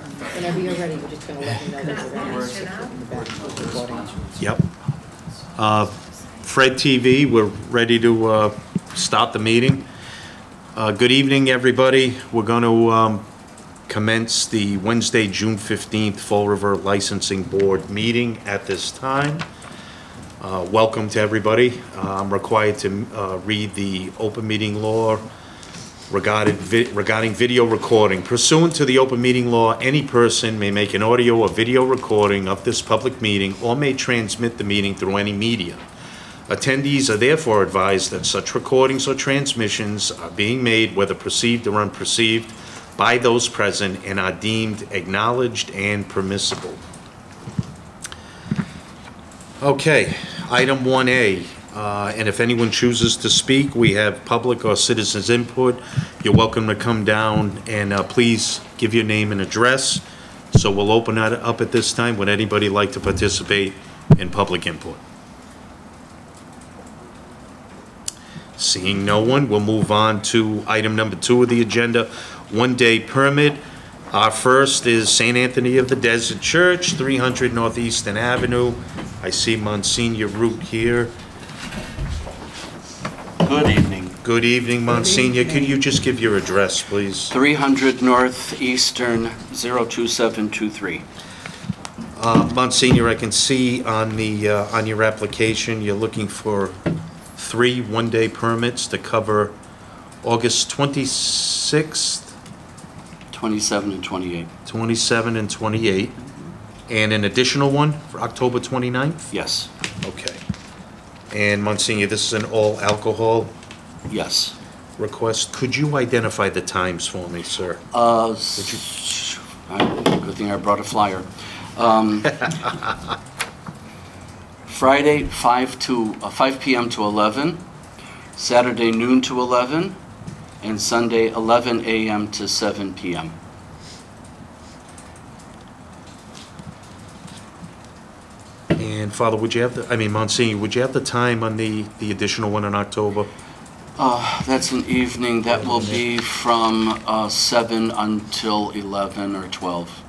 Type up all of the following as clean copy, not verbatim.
Whenever you're ready, we're just going to let you know that you're ready. In the back of the recording. Yep. Fred TV, we're ready to start the meeting. Good evening, everybody. We're going to commence the Wednesday, June 15th Fall River Licensing Board meeting at this time. Welcome to everybody. I'm required to read the open meeting law regarding video recording. Pursuant to the open meeting law, any person may make an audio or video recording of this public meeting or may transmit the meeting through any media. Attendees are therefore advised that such recordings or transmissions are being made, whether perceived or unperceived, by those present and are deemed acknowledged and permissible. Okay, item 1A. And if anyone chooses to speak, we have public or citizens input. You're welcome to come down and please give your name and address. So we'll open that up at this time. Would anybody like to participate in public input? Seeing no one, we'll move on to item number 2 of the agenda, one-day permit. Our first is St. Anthony of the Desert Church, 300 Northeastern Avenue. I see Monsignor Root here. Good evening. Good evening, Monsignor. Can you just give your address, please? 300 Northeastern 02723. Monsignor, I can see on the on your application you're looking for 3 one-day permits to cover August 26th, 27 and 28. 27 and 28, and an additional one for October 29th? Yes. Okay. And Monsignor, this is an all alcohol Yes. request. Could you identify the times for me, sir? Good thing I brought a flyer. Friday 5 p.m. to 11, Saturday noon to 11, and Sunday 11 a.m. to 7 p.m. And Father, would you have the, Monsignor, would you have the time on the additional one in October? That's an evening. That will be from 7 until 11 or 12.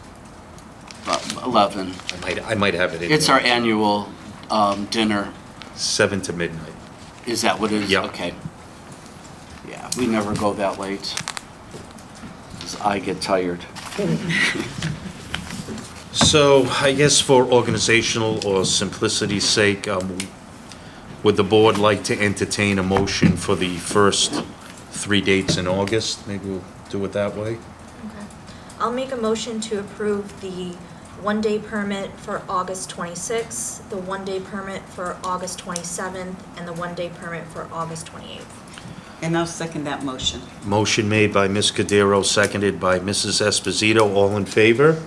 11. I might have it in It's there. our annual dinner. 7 to midnight. Is that what it is? Yep. Okay. Yeah, we never go that late, because I get tired. So I guess for organizational or simplicity's sake, would the board like to entertain a motion for the first 3 dates in August? Maybe we'll do it that way. Okay. I'll make a motion to approve the one-day permit for August 26th, the one-day permit for August 27th, and the one-day permit for August 28th. And I'll second that motion. Motion made by Ms. Cordero, seconded by Mrs. Esposito. All in favor?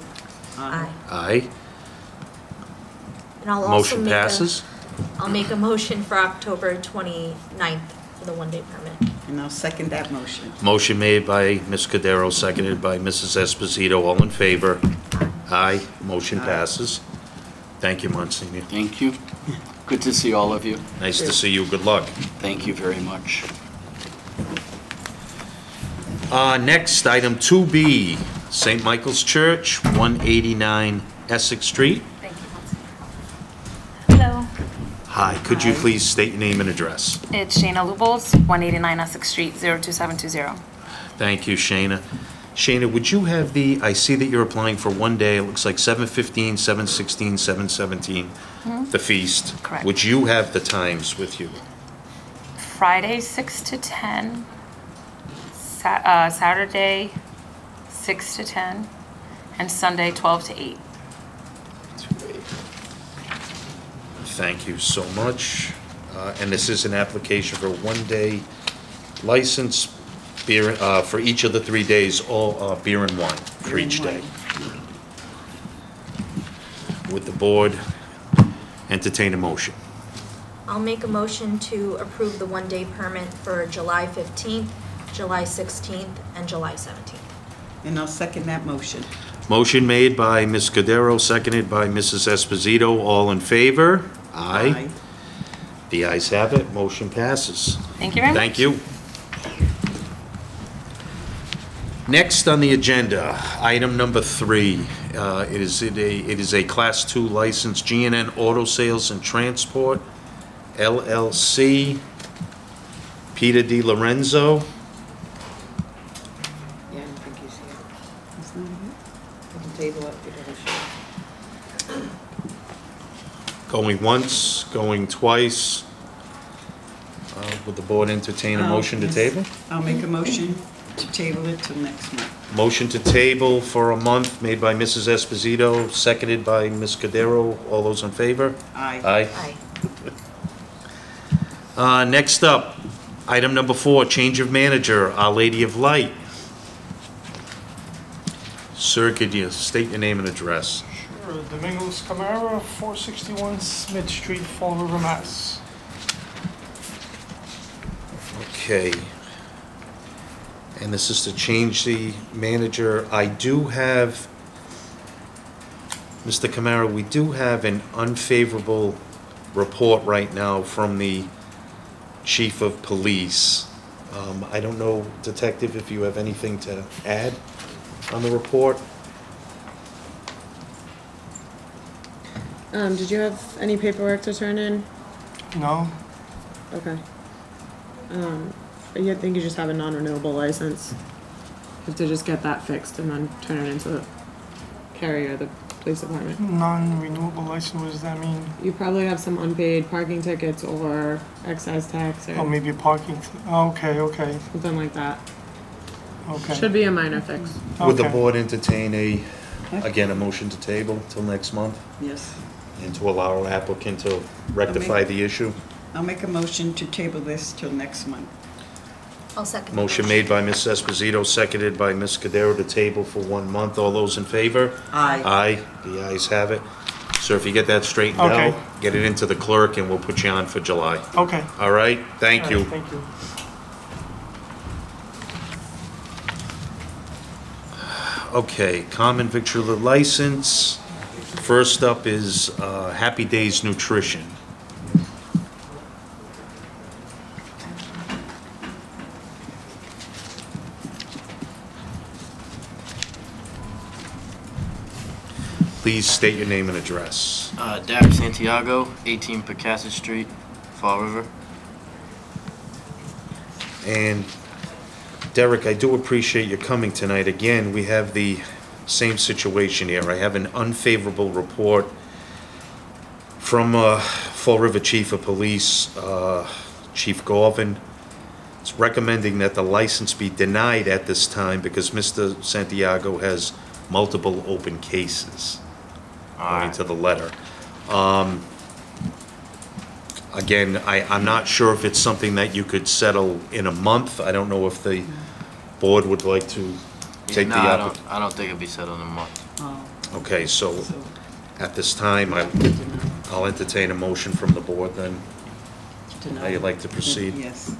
Aye. Aye. And I'll also Motion passes. I'll make a motion for October 29th for the one-day permit. And I'll second that motion. Motion made by Ms. Cordero, seconded by Mrs. Esposito. All in favor? Aye. Motion passes. Thank you, Monsignor. Thank you. Good to see all of you. Nice to see you. Good luck. Thank you very much. Next, item 2B, St. Michael's Church, 189 Essex Street. Thank you. Hello, Hi, could you please state your name and address? it's Shayna Lubols, 189 Essex Street, 02720. Thank you, Shayna. Shayna, would you have I see that you're applying for one day, it looks like 7:15, 7:16, 7:17, the feast. Correct. Would you have the times with you? Friday, 6 to 10. Saturday, 6 to 10. And Sunday, 12 to 8. Thank you so much. And this is an application for one-day license, beer, for each of the 3 days, all beer and wine for each day. Would the board entertain a motion? I'll make a motion to approve the one-day permit for July 15th, July 16th, and July 17th. And I'll second that motion. Motion made by Ms. Cordero, seconded by Mrs. Esposito. All in favor? Aye. The ayes have it. Motion passes. Thank you very much. Thank you. Next on the agenda, item number 3. It is a Class 2 license, G&N Auto Sales and Transport, LLC. Peter Di Lorenzo. Yeah, I don't think he's here. We can table it because it's Going once, going twice. Would the board entertain a motion to Yes. table? I'll make a motion to table it till next month. Motion to table for a month made by Mrs. Esposito, seconded by Ms. Cordero. All those in favor? Aye. Aye. Next up, item number 4, change of manager, Our Lady of Light. Sir, could you state your name and address? Sure, Domingos Camara, 461 Smith Street, Fall River, Mass. Okay. And this is to change the manager. I do have, Mr. Camara, we do have an unfavorable report right now from the Chief of Police. I don't know, Detective, if you have anything to add on the report? Did you have any paperwork to turn in? No? Okay. I think you just have a non-renewable license. You have to just get that fixed and then turn it into the carrier, the police department. Non-renewable license, what does that mean? You probably have some unpaid parking tickets or excise tax Oh, or maybe a parking, okay, something like that. okay. Should be a minor fix. Would the Okay. board entertain again, a motion to table till next month? Yes. And to allow our applicant to rectify the issue? I'll make a motion to table this till next month. I'll second. the Motion made by Ms. Esposito, seconded by Ms. Cordero to table for 1 month. All those in favor? Aye. Aye, the ayes have it. Sir, if you get that straightened Okay. out, get it into the clerk and we'll put you on for July. Okay. All right? Thank you. Thank you. Okay, common victular license. First up is Happy Days Nutrition. Please state your name and address. Derek Santiago, 18 Picasso Street, Fall River. And Derek, I do appreciate your coming tonight. Again, we have the same situation here. I have an unfavorable report from Fall River Chief of Police, Chief Garvin. It's recommending that the license be denied at this time because Mr. Santiago has multiple open cases, according to the letter. Again, I'm not sure if it's something that you could settle in a month. I don't know if the board would like to take the I don't think it'll be settled in a month. Oh, Okay, so so at this time, I'll entertain a motion from the board then. deny. How you'd like to proceed? Yes.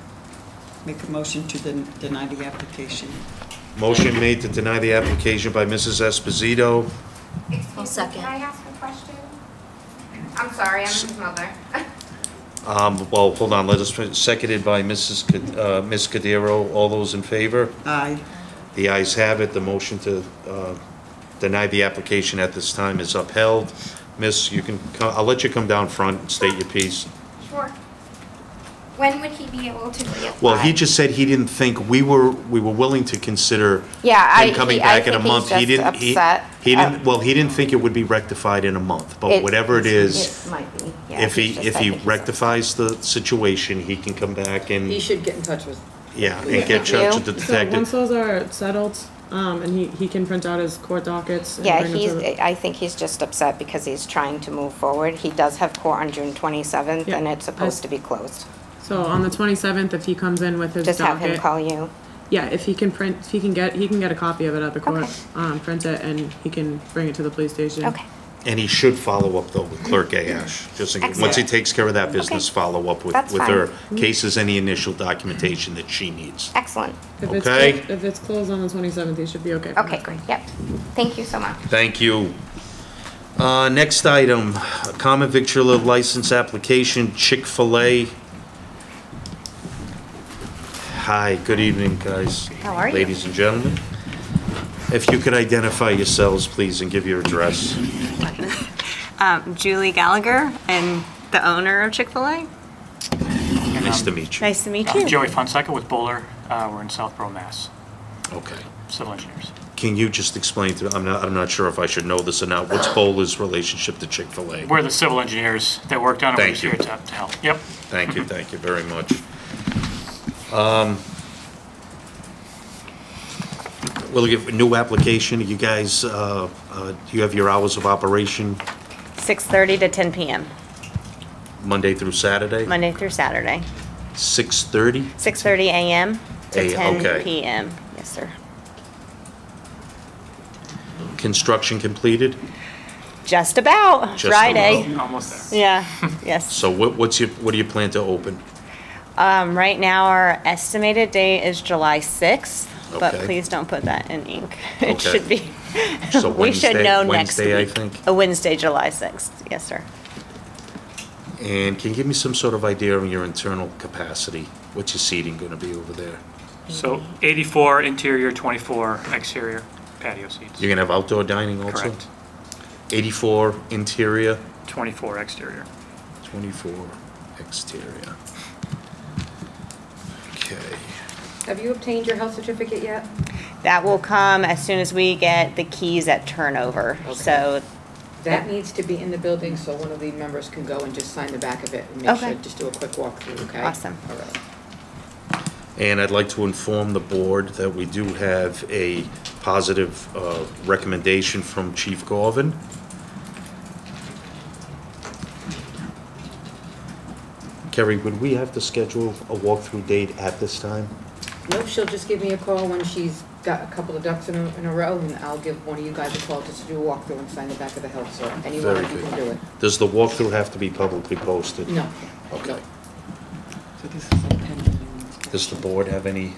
Make a motion to deny the application. Motion made to deny the application by Mrs. Esposito. I'll second. Can I ask a question? I'm sorry, I'm his mother. Well, hold on, let us, seconded by Ms. Cordero. All those in favor? Aye. The ayes have it. The motion to deny the application at this time is upheld. Miss, you can, I'll let you come down front and state your piece. Sure. When would he be able to reapply? Well, he just said he didn't think, we were willing to consider Yeah, him coming back in a month. He He's just didn't, upset. he didn't, well, he didn't think it would be rectified in a month, but whatever it is, It might be, yeah. if he's just- he I think he's rectifies the situation, he can come back He and, should get in touch with. yeah, and With get charged you. with the So once detective. those are settled, and he can print out his court dockets. And Yeah, bring them to the- I think he's just upset because he's trying to move forward. He does have court on June 27th, Yeah, and it's supposed to be closed. So on the 27th, if he comes in with his Just have him docket, call you. yeah, if he can print, he can get a copy of it at the court, print it, and he can bring it to the police station. Okay, And he should follow up though with Clerk Ash, just in, once he Excellent. takes care of that business, Okay. follow up with That's her fine. cases, any initial documentation that she needs. excellent. If it's Okay. if it's closed on the 27th, he should be okay. for Okay, that. great, yep. Thank you so much. Thank you. Next item, a common victular license application, Chick-fil-A. Hi, good evening, guys. How are you? Ladies and gentlemen. If you could identify yourselves, please, and give your address. Julie Gallagher, and the owner of Chick-fil-A. Nice to meet you. Nice to meet you. Joey Fonseca with Bowler. We're in Southborough, Mass. Okay. Civil engineers. Can you just explain to, I'm not sure if I should know this or not, what's Bowler's relationship to Chick-fil-A? We're the civil engineers that worked on it. Thank We're you. just here to help. Yep. Thank you very much. We'll give a new application. You guys, you have your hours of operation 6:30 to 10 p.m. Monday through Saturday? Monday through Saturday. 6:30? 6:30 a.m. to 10 okay. p.m. Yes, sir. Construction completed? Just about. Just Friday. about. Almost there. Yeah. Yes. So what do you plan to open? Right now, our estimated date is July 6th, but Okay. please don't put that in ink. It Okay. should be. So We should know next Wednesday, I week. think? A Wednesday, July 6th. Yes, sir. And can you give me some sort of idea on your internal capacity? What's your seating going to be over there? So 84 interior, 24 exterior patio seats. You're going to have outdoor dining also? Correct. 84 interior, 24 exterior. 24 exterior. Okay. Have you obtained your health certificate yet? That will come as soon as we get the keys at turnover. Okay. So, That needs to be in the building so one of the members can go and just sign the back of it and make Okay. sure, just do a quick walkthrough, okay? Awesome. All right. And I'd like to inform the board that we do have a positive recommendation from Chief Garvin. Kerry, would we have to schedule a walkthrough date at this time? Nope, she'll just give me a call when she's got a couple of ducks in a row, and I'll give one of you guys a call just to do a walkthrough and sign the back of the health cert. Any one Very of you good. can do it. Does the walkthrough have to be publicly posted? No. Okay. So this is like pending. Does the board have any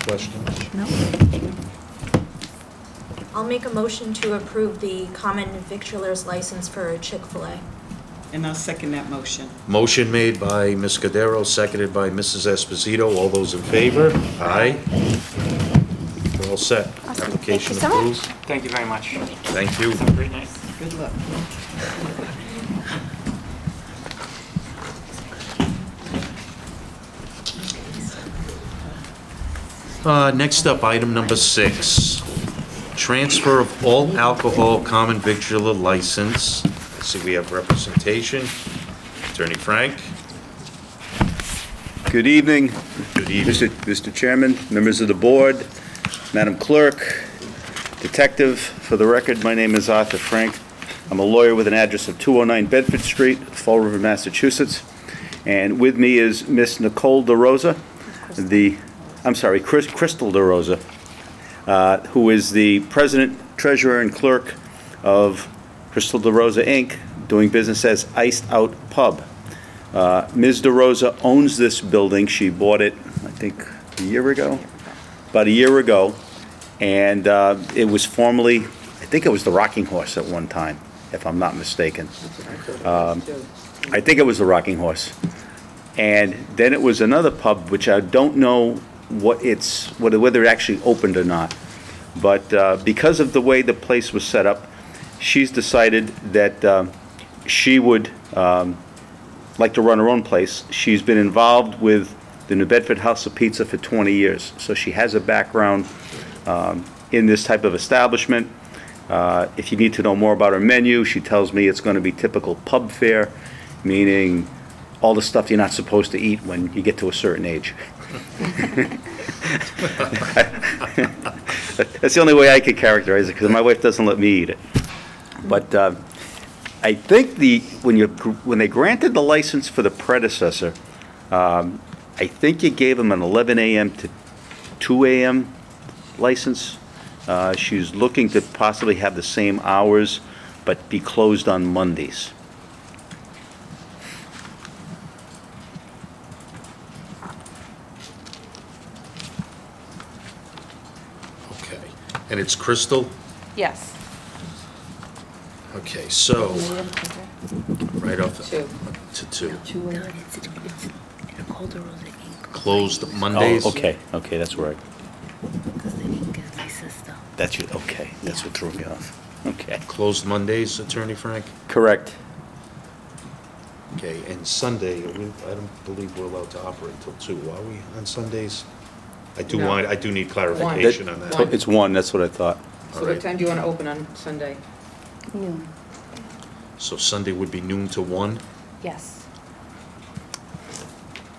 questions? No. I'll make a motion to approve the common victualer's license for Chick-fil-A. And I'll second that motion. Motion made by Ms. Cordero, seconded by Mrs. Esposito. All those in favor? Aye. We're all set. Awesome. Application Thank you so much. approved. Thank you very much. Thank you. Have a great night. Good luck. Next up, item number 6. Transfer of all alcohol common victualler license. I see we have representation. Attorney Frank. Good evening. Good evening. Mr. Chairman, members of the board, Madam Clerk, Detective. For the record, my name is Arthur Frank. I'm a lawyer with an address of 209 Bedford Street, Fall River, Massachusetts. And with me is Miss Nicole DeRosa, Crystal DeRosa, who is the president, treasurer, and clerk of Crystal DeRosa, Inc., doing business as Iced Out Pub. Ms. DeRosa owns this building. She bought it, I think, about a year ago, and it was formerly, I think it was the Rocking Horse at one time, if I'm not mistaken. I think it was the Rocking Horse. And then it was another pub, which I don't know whether it actually opened or not. But because of the way the place was set up, she's decided that she would like to run her own place. She's been involved with the New Bedford House of Pizza for 20 years, so she has a background in this type of establishment. If you need to know more about her menu, she tells me it's going to be typical pub fare, meaning all the stuff you're not supposed to eat when you get to a certain age. That's the only way I could characterize it, because my wife doesn't let me eat it. But I think when they granted the license for the predecessor, I think you gave them an 11 a.m. to 2 a.m. license. She's looking to possibly have the same hours, but be closed on Mondays. Okay. And it's Crystal? Yes. Okay, so, right off Two. to 2. Nicole DeRosa Inc. Closed Mondays? Oh, okay, that's right. Because they didn't get license though. that's you, okay, that's what threw me off. Okay. Closed Mondays, Attorney Frank? Correct. Okay, and Sunday, I don't believe we're allowed to operate till 2, are we, on Sundays? I do No. I do need clarification on that. One. It's 1, that's what I thought. So All what right. time do you want to open on Sunday? Noon. So Sunday would be noon to 1? Yes.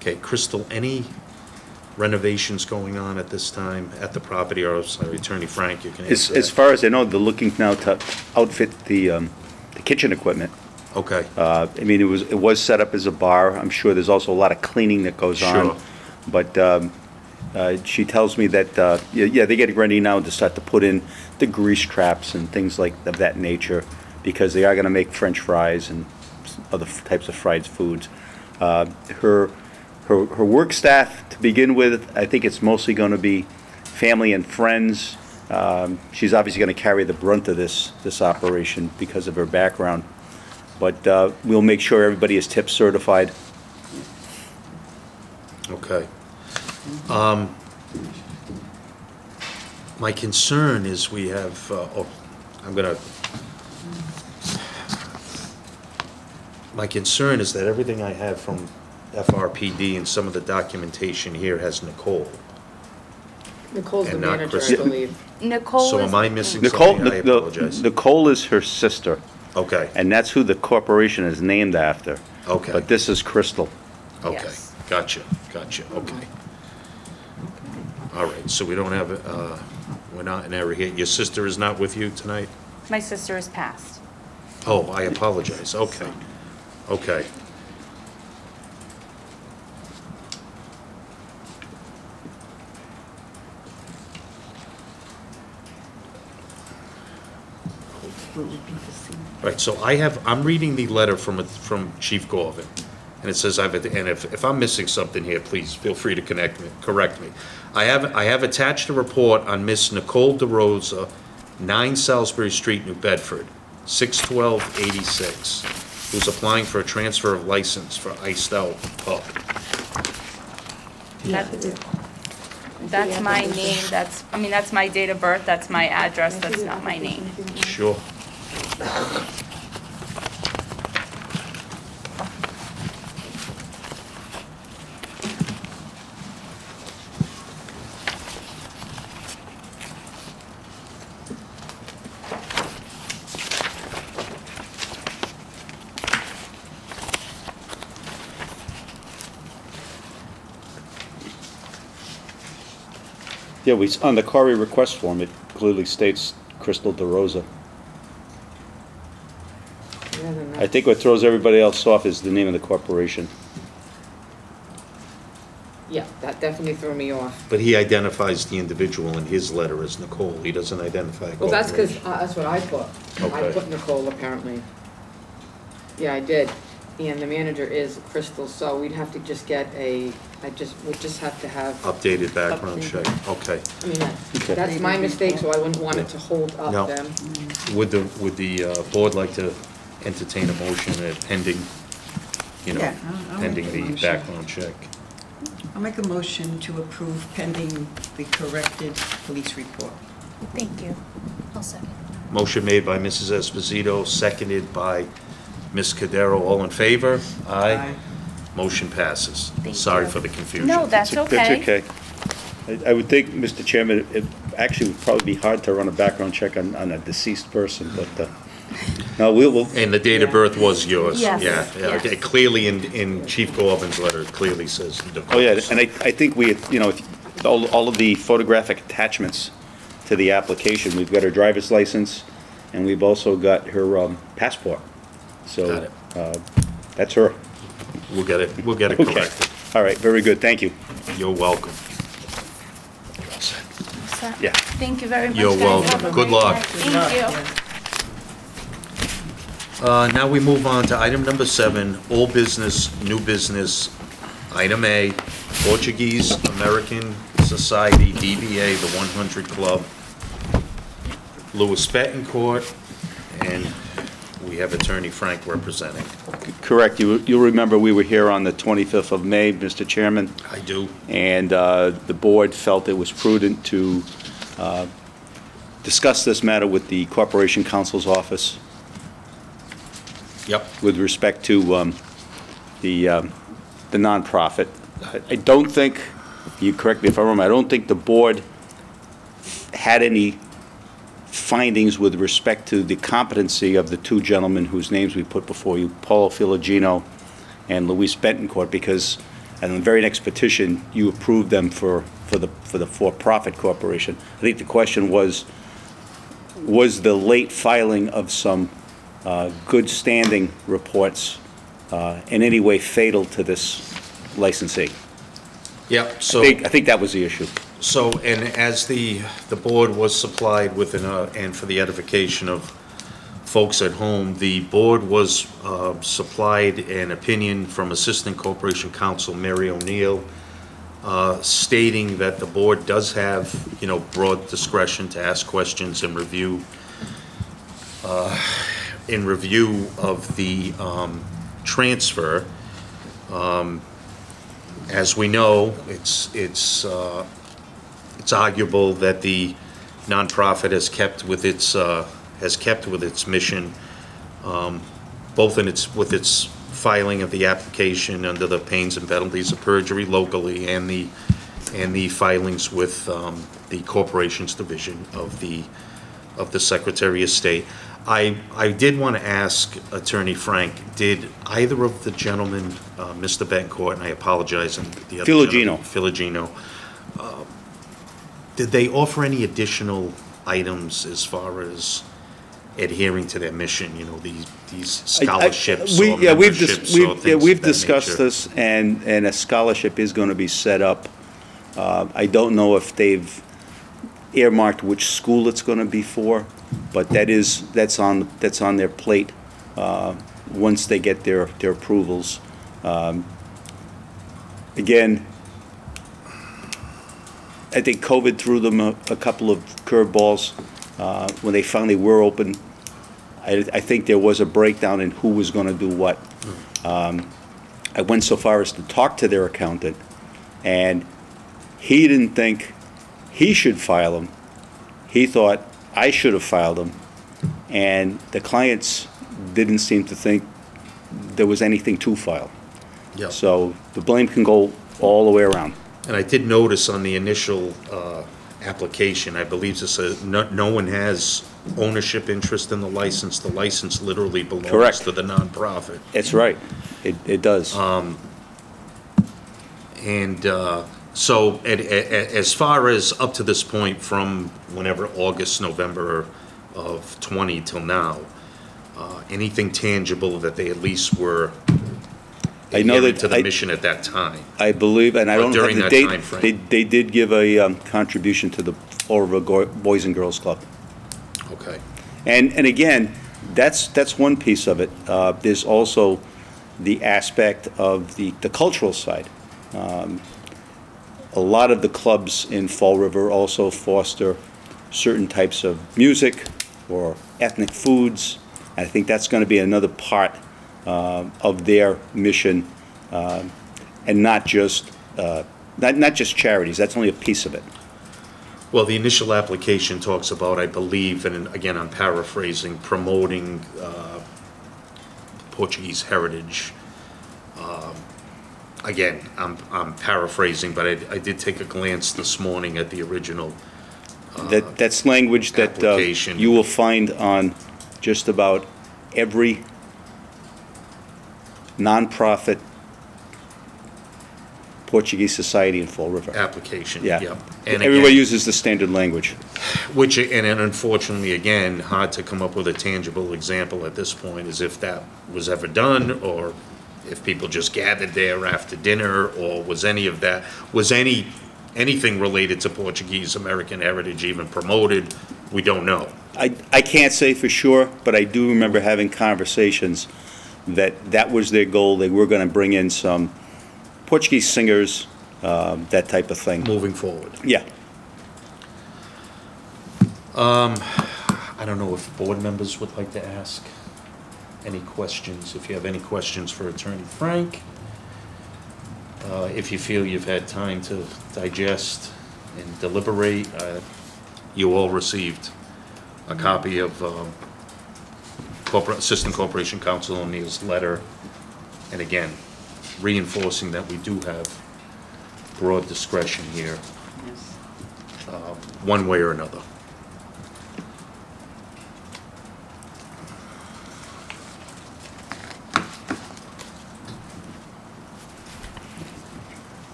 Okay, Crystal, any renovations going on at this time at the property, or, sorry, Attorney Frank, you can answer As that. far as I know, they're looking now to outfit the kitchen equipment. Okay, I mean, it was set up as a bar. I'm sure there's also a lot of cleaning that goes on. Sure. But she tells me that, yeah, they're getting ready now to start to put in the grease traps and things like of that nature, because they are going to make French fries and other types of fried foods. Her work staff, to begin with, I think it's mostly going to be family and friends. She's obviously going to carry the brunt of this operation because of her background. But we'll make sure everybody is tip certified. okay. My concern is we have, my concern is that everything I have from FRPD and some of the documentation here has Nicole. Nicole's the And not manager, I Crystal. believe. Nicole So is- am I missing Nicole, something? I apologize. Nicole is her sister, Okay, and that's who the corporation is named after. okay. But this is Crystal. Okay, Yes. gotcha, okay. All right, so we don't have, we're not in error here. Your sister is not with you tonight? My sister is passed. Oh, I apologize, okay, okay. Right, so I'm reading the letter from Chief Gorvin, and it says, and if I'm missing something here, please feel free to correct me. I have attached a report on Miss Nicole DeRosa, 9 Salisbury Street, New Bedford, 6/12/86, who's applying for a transfer of license for Iced Out Pub. That's my name, that's my date of birth, that's my address, that's not my name. Sure. Yeah, on the query request form, it clearly states Crystal DeRosa. Yeah, then I think what throws everybody else off is the name of the corporation. Yeah, that definitely threw me off. But he identifies the individual in his letter as Nicole. He doesn't identify a Well, that's because, corporation. that's what I put. I Okay. put Nicole, apparently. Yeah, I did. And the manager is Crystal, so we'd have to just get we'd just have to have, Updated background Updated. check, okay. I mean, that's my mistake, so I wouldn't want it to hold up No. them. Would the board like to entertain a motion pending, Yeah, I'll pending make a the motion. background check? I'll make a motion to approve pending the corrected police report. Thank you. I'll second. Motion made by Mrs. Esposito, seconded by Ms. Cadero. All in favor? Aye. Motion passes. Thank Sorry you. for the confusion. No, that's That's okay. okay. I would think, Mr. Chairman, it actually would probably be hard to run a background check on a deceased person, but, no, we'll, And the date of birth was yours? Yes, Yeah, yes. okay. Clearly in Chief Gorvin's letter, it clearly says Nicole. oh, yeah, and I think all of the photographic attachments to the application, we've got her driver's license, and we've also got her passport. Got So, it. that's her. We'll get it Okay. corrected. All right, very good, thank you. You're welcome. You're all set. Yeah. Thank you very much. You're guys. welcome. Have a Good great luck. night. Thank you. Now we move on to item number 7, old business, new business. Item A, Portuguese American Society, DBA, the 100 Club, Louis Betancourt, and we have Attorney Frank representing. Correct, you'll remember we were here on the 25th of May, Mr. Chairman. I do. And the board felt it was prudent to discussed this matter with the Corporation Counsel's office Yep. with respect to the nonprofit. I don't think, you correct me if I'm wrong, I don't think the board had any findings with respect to the competency of the two gentlemen whose names we put before you, Paul Filogino and Luis Betancourt, because in the very next petition, you approved them for the for-profit corporation. I think the question was the late filing of some good standing reports in any way fatal to this licensee? Yep, so. I think that was the issue. So, and as the board was supplied with, and for the edification of folks at home, the board was supplied an opinion from Assistant Corporation Counsel Mary O'Neill, stating that the board does have, broad discretion to ask questions and review, of the transfer. As we know, it's arguable that the nonprofit has kept with its mission, both with its filing of the application under the pains and penalties of perjury locally, and the filings with the corporations division of the Secretary of State. I did want to ask Attorney Frank, did either of the gentlemen, Mr. Betancourt, and I apologize, and the other Filogino, did they offer any additional items as far as adhering to their mission, these scholarships or memberships or things we've of that discussed nature? this, and a scholarship is going to be set up. I don't know if they've earmarked which school it's going to be for, but that's on their plate once they get their approvals. Again, I think COVID threw them a couple of curveballs when they finally were open. I think there was a breakdown in who was going to do what. I went so far as to talk to their accountant, and he didn't think he should file them. He thought I should have filed them, and the clients didn't seem to think there was anything to file. Yep. So the blame can go all the way around. And I did notice on the initial application, I believe this says no one has ownership interest in the license. The license literally belongs Correct. to the nonprofit. That's right. It does. So as far as up to this point, from whenever August, November of 20 till now, anything tangible that they at least were adhering to the mission at that time? I believe, and I don't have during the that date, time frame. they did give a contribution to the Fall River Boys and Girls Club. Okay. And again, that's one piece of it. There's also the aspect of the cultural side. A lot of the clubs in Fall River also foster certain types of music or ethnic foods. I think that's going to be another part of their mission, and not just charities. That's only a piece of it. Well, the initial application talks about, I believe, and again, I'm paraphrasing, promoting Portuguese heritage. Again, I'm paraphrasing, but I did take a glance this morning at the original That's language that application. you will find on just about every nonprofit Portuguese society in Fall River. Application, Yeah. yep. And Everybody again, uses the standard language. which, and unfortunately, again, hard to come up with a tangible example at this point, as if that was ever done, or if people just gathered there after dinner, or was anything related to Portuguese American heritage even promoted? We don't know. I can't say for sure, but I do remember having conversations that was their goal. They were going to bring in some Portuguese singers, that type of thing. Moving forward. Yeah. I don't know if board members would like to ask any questions. If you have any questions for Attorney Frank, if you feel you've had time to digest and deliberate, you all received a copy of Assistant Corporation Counsel O'Neill's letter, and again, reinforcing that we do have broad discretion here, one way or another.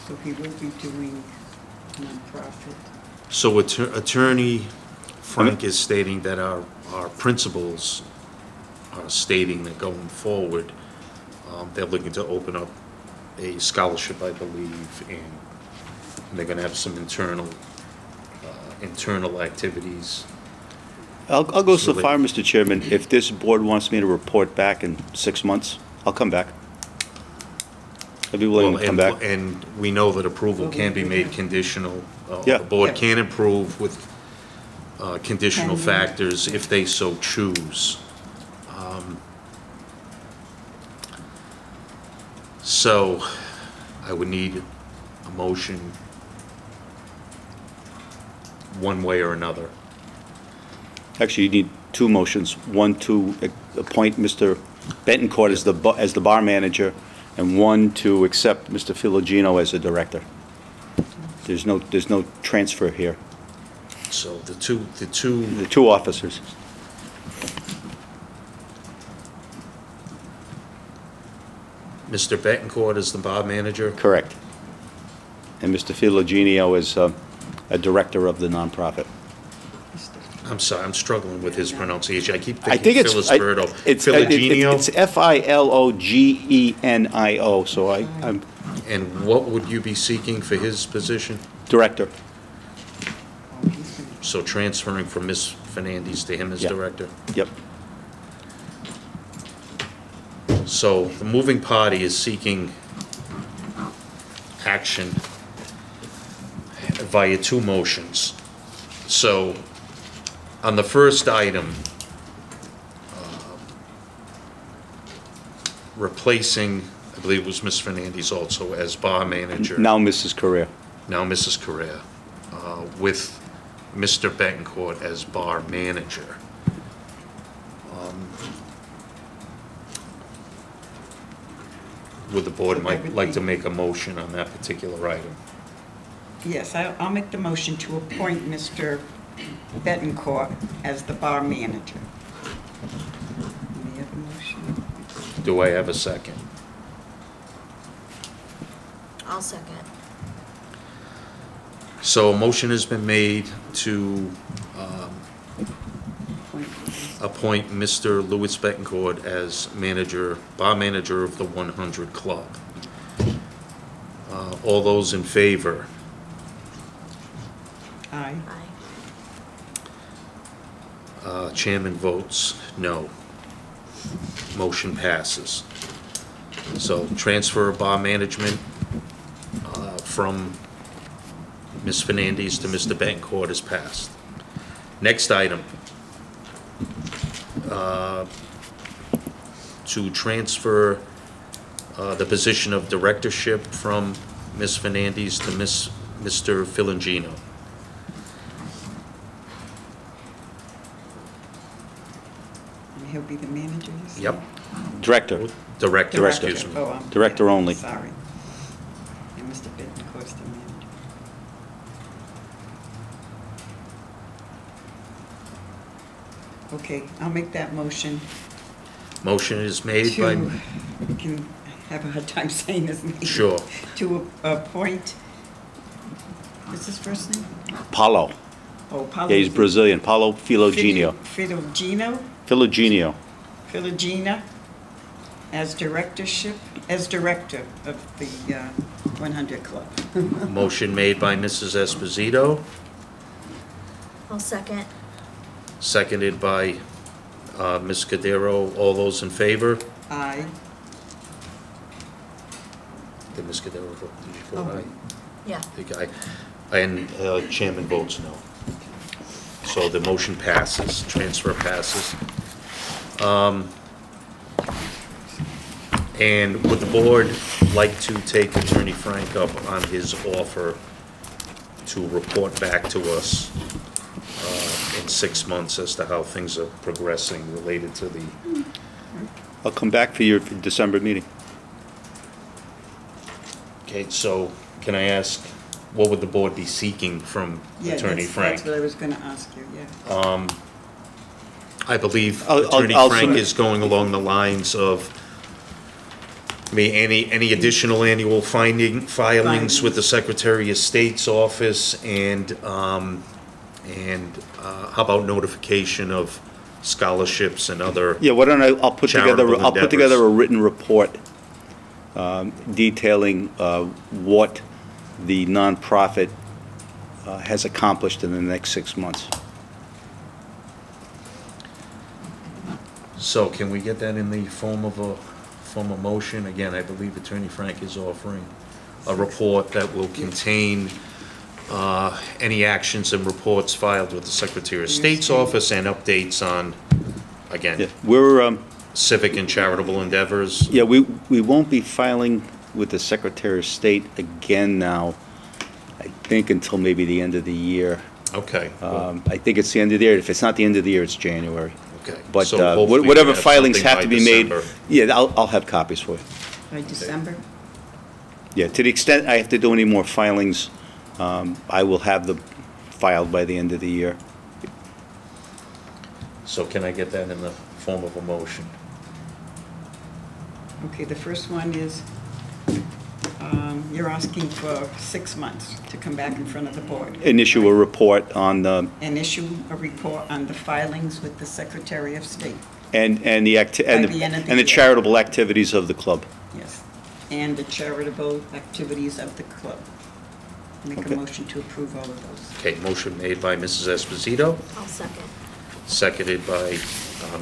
So he will be doing nonprofit. So Attorney Frank is stating that our principals are stating that going forward, they're looking to open up a scholarship, I believe, and they're gonna have some internal activities. I'll go so So far, Mr. Chairman, if this board wants me to report back in 6 months, I'll come back. I'd be willing to come back. And we know that approval can be made conditional. Yeah. The board can approve with conditional factors if they so choose. So I would need a motion one way or another. Actually, you need 2 motions. One to appoint Mr. Betancourt as the bar manager, and one to accept Mr. Filogino as the director. There's no transfer here. So the The 2 officers. Mr. Betancourt is the bar manager? Correct. And Mr. Filogino is a director of the nonprofit. I'm sorry, I'm struggling with his pronunciation. I keep I thinking think Filisberto. it's Filogino? It's Filogenio, so I'm And what would you be seeking for his position? director. So transferring from Ms. Fernandez to him as Yeah. director? Yep. So the moving party is seeking action via 2 motions. So on the first item, replacing, I believe it was Ms. Fernandez also as bar manager. Now Mrs. Correa. Now Mrs. Correa, with Mr. Betancourt as bar manager. Would the board like to make a motion on that particular item? Yes, I'll make the motion to appoint Mr. Betancourt as the bar manager. Any other motion? Do I have a second? I'll second. So a motion has been made to appoint Mr. Louis Betancourt as manager, bar manager of the 100 Club. All those in favor? Aye. Aye. Chairman votes no. Motion passes. So transfer of bar management from Ms. Fernandez to Mr. Betancourt is passed. Next item. To transfer the position of directorship from Ms. Fernandez to Mr. Filogino. And he'll be the manager, you said? Yep. Director. Director, excuse me. Oh, I'm- Director only. Sorry. And Mr. Betancourt's the manager. Okay, I'll make that motion Motion is made by, to, we can have a hard time saying his name. Sure. To appoint, what's his first name? Paulo. Oh, Paulo. Yeah, he's Brazilian. Paulo Filogino. Filogino, Filogino. Filogina, as director of the 100 Club. motion made by Mrs. Esposito, I'll second. seconded by Ms. Cordero. All those in favor? Aye. Did Ms. Cordero vote? Did you Oh. vote aye? Yeah. The guy, and chairman votes no. So the motion passes, transfer passes. And would the board like to take Attorney Frank up on his offer to report back to us in 6 months as to how things are progressing related to the, I'll come back for your December meeting. okay, so can I ask, what would the board be seeking from Yeah, Attorney Frank? that's what I was gonna ask you, yeah. I believe I'll Attorney Frank submit- is going along the lines of, I mean, any additional annual filings with the Secretary of State's office, and how about notification of scholarships and other, Yeah, why don't I'll put together, Charitable I'll put together endeavors. a written report detailing what the nonprofit has accomplished in the next 6 months. so can we get that in the form of a motion? Again, I believe Attorney Frank is offering a report that will contain any actions and reports filed with the Secretary of State's office and updates on, Yeah, again, we're, civic and charitable endeavors. yeah, we won't be filing with the Secretary of State again now, I think until maybe the end of the year. Okay. I think it's the end of the year. If it's not the end of the year, it's January. Okay. But So hopefully we whatever have filings something have by to be made, December. yeah, I'll have copies for you. By December? Yeah, to the extent I have to do any more filings, I will have them filed by the end of the year. So can I get that in the form of a motion? Okay, the first one is, you're asking for 6 months to come back in front of the board. And issue a report on the, And issue a report on the filings with the Secretary of State, and the By the end of the and the year. charitable activities of the club. yes, and the charitable activities of the club. Make Okay. a motion to approve all of those. Okay, motion made by Mrs. Esposito, I'll second. seconded by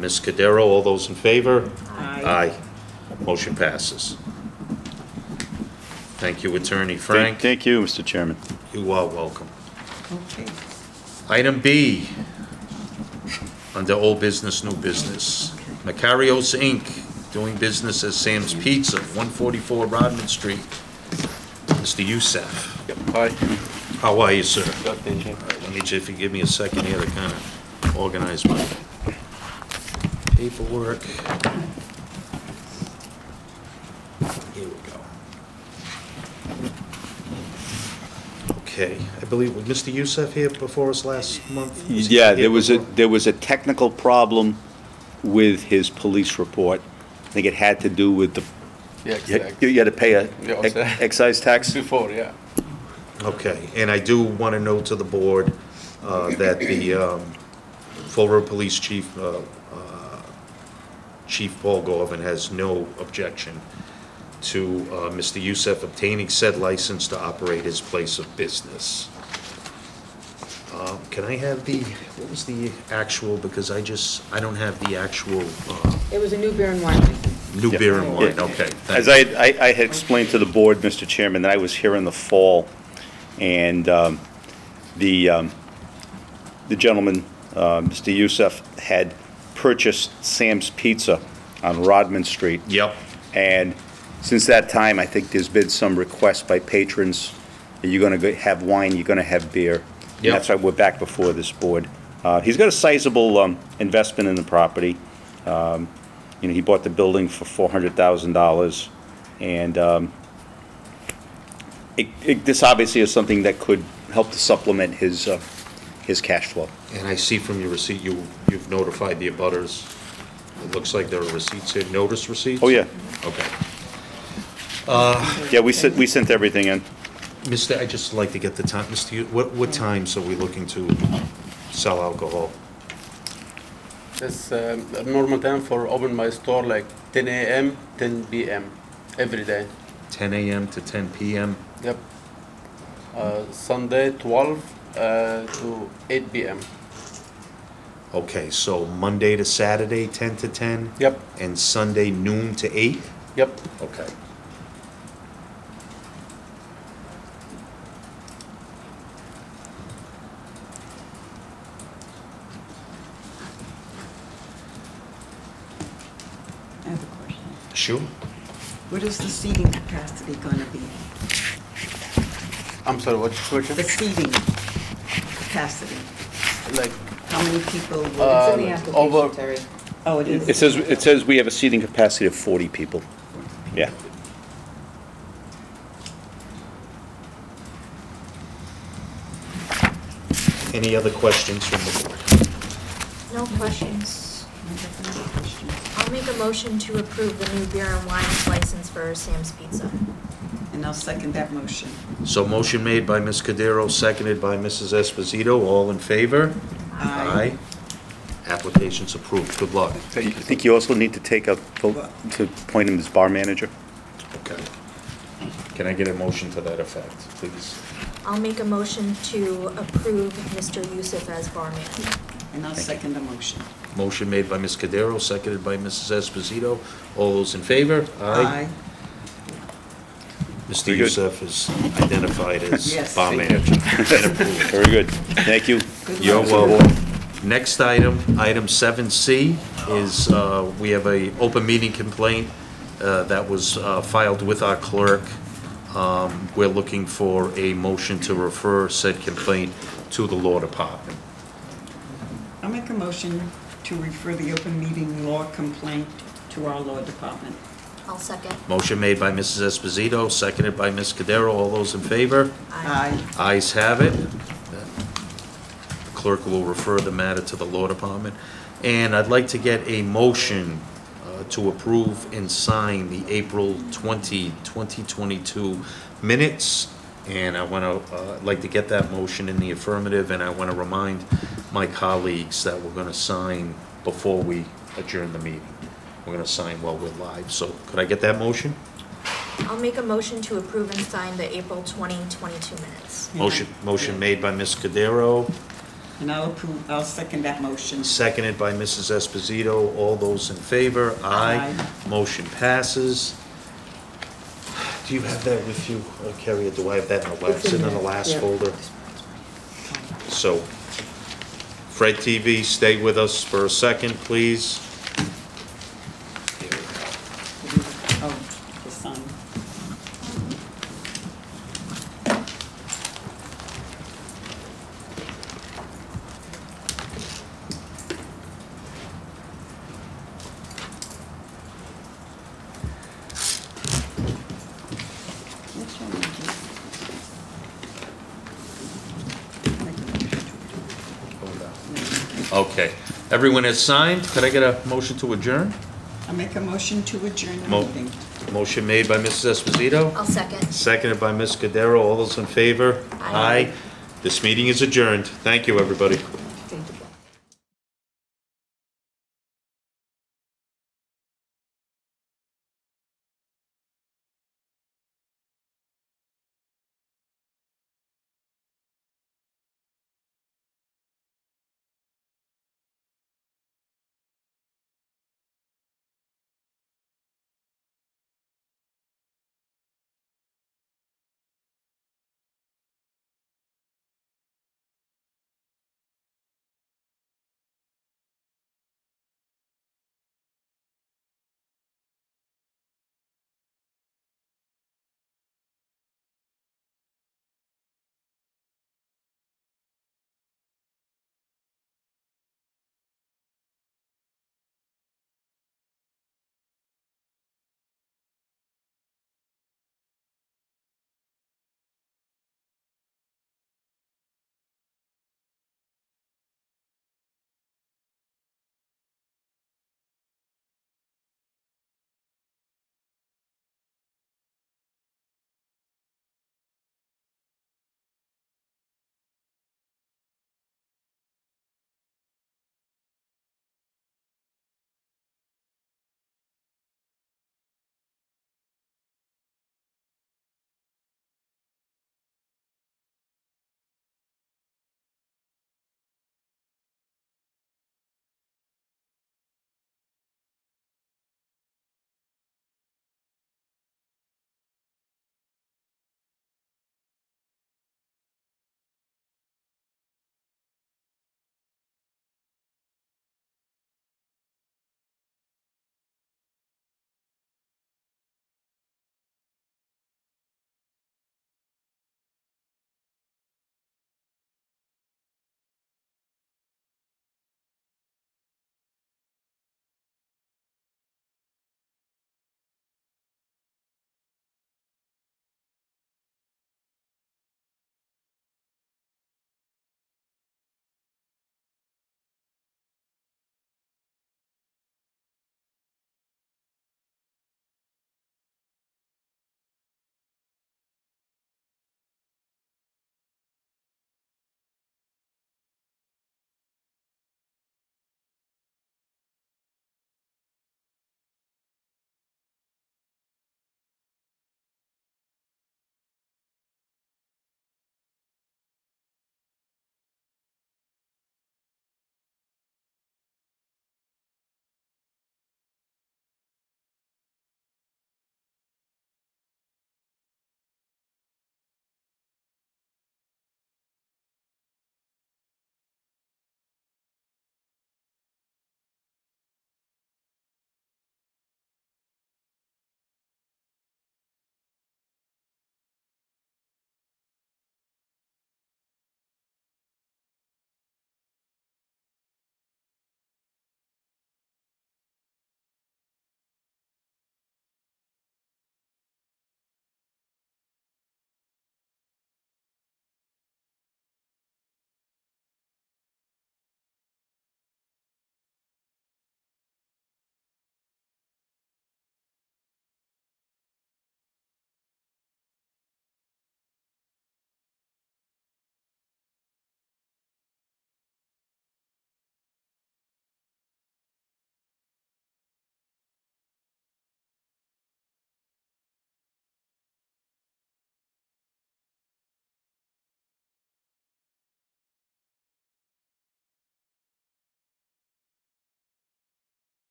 Ms. Cudero. All those in favor? Aye. Aye. Motion passes. Thank you, Attorney Frank. Thank you, Mr. Chairman. You are welcome. Okay. Item B, under old business, new business. Macarios Inc., doing business as Sam's Pizza, 144 Rodman Street. Mr. Youssef. Hi. How are you, sir? Good, thank you. All right, let me, if you give me a second here to kind of organize my paperwork. Here we go. Okay, I believe, was Mr. Youssef here before us last month? Was he Yeah, here before? there was a technical problem with his police report. I think it had to do with the, Yeah, you had to pay a Yeah, what's that? excise tax? Before, yeah. Okay, and I do want to note to the board that the Fall River Police Chief, Chief Paul Gorvin, has no objection to Mr. Youssef obtaining said license to operate his place of business. Can I have the, what was the actual, because I don't have the actual It was a new beer and wine license. new beer and wine, Yeah. okay. As thank you. I had explained to the board, Mr. Chairman, that I was here in the fall, and the gentleman, Mr. Youssef, had purchased Sam's Pizza on Rodman Street. Yep, And since that time, I think there's been some requests by patrons, that you're going to have wine, you're going to have beer. And Yep. that's why we're back before this board. He's got a sizable investment in the property. He bought the building for $400,000, and this obviously is something that could help to supplement his cash flow. and I see from your receipt, you've notified the abutters. It looks like there are receipts here, notice receipts? Oh, yeah. Okay. Yeah, we sent everything in. Mister, I'd just like to get the time, what times are we looking to sell alcohol? That's normal time for open my store, like 10 a.m., 10 p.m. every day. 10 a.m. to 10 p.m.? Yep. Sunday 12 to 8 p.m. Okay, so Monday to Saturday, 10 to 10? Yep. And Sunday noon to 8? Yep. Okay. I have a question. Sure. What is the seating capacity gonna be? I'm sorry, what's the question? The seating capacity. Like How many people It's will? in the application, over- Terry. Oh, it is? It says we have a seating capacity of 40 people. Yeah. Any other questions from the board? No questions. I'll make a motion to approve the new beer and wine license for Sam's Pizza. And I'll second that motion. So motion made by Ms. Cudero, seconded by Mrs. Esposito. All in favor? Aye. Application's approved. Good luck. I think you also need to take a vote to appoint him as bar manager. Okay. Can I get a motion to that effect, please? I'll make a motion to approve Mr. Youssef as bar manager. And I'll second the motion. Motion made by Ms. Cudero, seconded by Mrs. Esposito. All those in favor? Mr. Very good. Youssef is identified as Yes. bar manager. And approved. Very good. Thank you. You're welcome. Next item, item 7C, is we have a open meeting complaint that was filed with our clerk. We're looking for a motion to refer said complaint to the law department. I'll make a motion to refer the open meeting law complaint to our law department. I'll second. Motion made by Mrs. Esposito, seconded by Ms. Cudero. All those in favor? Aye. Ayes have it. The clerk will refer the matter to the law department. And I'd like to get a motion to approve and sign the April 20, 2022 minutes. And I want to, I'd like to get that motion in the affirmative, and I want to remind my colleagues that we're going to sign before we adjourn the meeting. We're going to sign while we're live. So could I get that motion? I'll make a motion to approve and sign the April 2022 minutes. Motion made by Ms. Cudero, And I'll second that motion. seconded by Mrs. Esposito. All those in favor? Aye. Motion passes. Do you have that with you, Carrie, or do I have that in the last, It's in in the there, last yeah. folder? So, Fred TV, stay with us for a second, please. Oh, the sign. Which one is this? Okay. Everyone has signed. Could I get a motion to adjourn? I'll make a motion to adjourn the Mo- meeting. Motion made by Mrs. Esposito, I'll second. seconded by Ms. Cudero. All those in favor? Aye. This meeting is adjourned. Thank you, everybody.